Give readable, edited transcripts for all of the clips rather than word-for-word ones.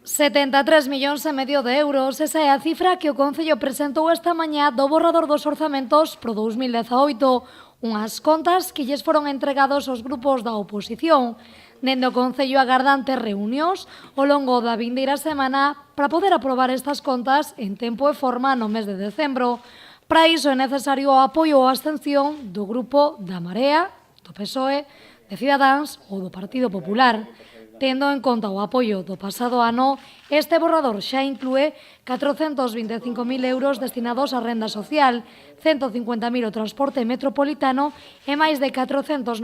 73,5 millóns de euros, esa é a cifra que o Concello presentou esta mañá do borrador dos orzamentos pro 2018, unhas contas que lles foron entregados aos grupos da oposición. Dende o Concello agardan ter reunións ao longo da vindeira semana para poder aprobar estas contas en tempo e forma no mes de decembro. Para iso é necesario o apoio ou abstención do grupo da Marea, do PSOE, de Cidadáns ou do Partido Popular. Tendo en conta o apoio do pasado ano, este borrador xa inclúe 425.000 euros destinados á renda social, 150.000 ao transporte metropolitano e máis de 490.000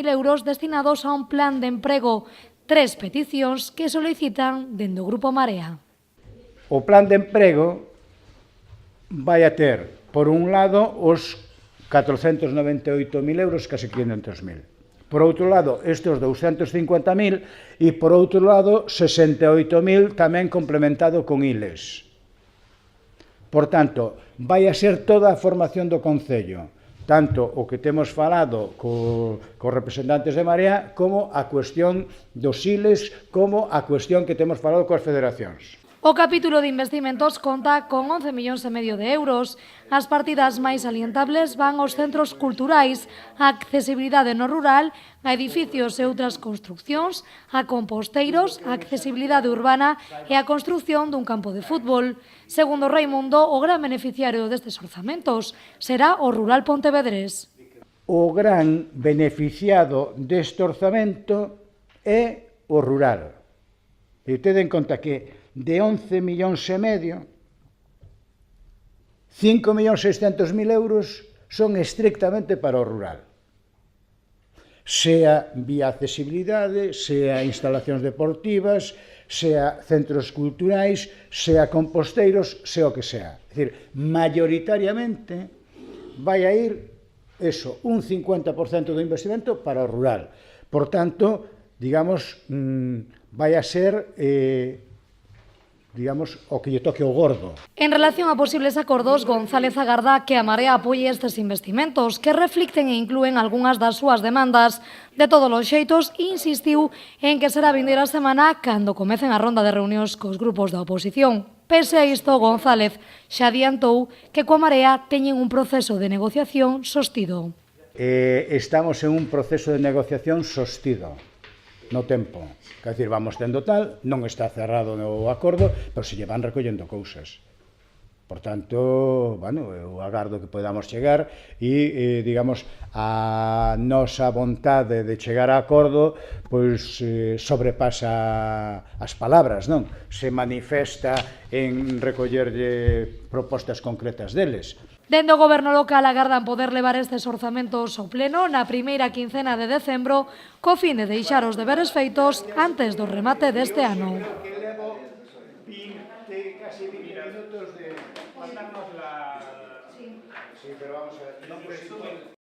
euros destinados a un plan de emprego. Tres peticións que solicitan dende o Grupo Marea. O plan de emprego vai a ter, por un lado, os 498.000 euros, case 500.000. Por outro lado, estes 250.000 e, por outro lado, 68.000 tamén complementado con ILES. Por tanto, vai a ser toda a formación do Concello, tanto o que temos falado cos representantes de Marea, como a cuestión dos ILES, como a cuestión que temos falado coas federacións. O capítulo de investimentos conta con 11,5 millóns de euros. As partidas máis salientables van aos centros culturais, a accesibilidade no rural, a edificios e outras construccións, a composteiros, a accesibilidade urbana e a construcción dun campo de fútbol. Segundo Raimundo, o gran beneficiario destes orzamentos será o rural pontevedrés. O gran beneficiado deste orzamento é o rural. E tede en conta que de 11,5 millóns, 5.600.000 euros son estrictamente para o rural. Sea vía accesibilidade, sea instalacións deportivas, sea centros culturais, sea composteiros, sea o que sea. É dicir, maioritariamente vai a ir eso, un 50% do investimento para o rural. Por tanto, digamos, vai a ser o que lle toque o gordo. En relación a posibles acordos, González agarda que a Marea apoie estes investimentos, que reflicten e inclúen algunhas das súas demandas. De todos os xeitos, insistiu en que será a vindeira semana cando comecen a ronda de reunións cos grupos da oposición. Pese a isto, González xa adiantou que coa Marea teñen un proceso de negociación sostido. Estamos en un proceso de negociación sostido no tempo. Quer dizer, vamos tendo tal, non está cerrado o acordo, pero se lle van recollendo cousas. Por tanto, bueno, eu agardo que podamos chegar e, digamos, a nosa vontade de chegar a acordo, pois, sobrepasa as palabras, non? Se manifesta en recollerlle propostas concretas deles. Dende o Goberno local agardan poder levar estes orzamentos ao pleno na primeira quincena de decembro, co fin de deixar os deberes feitos antes do remate deste ano. Casi 20 minutos de... Sí, pero vamos a ver...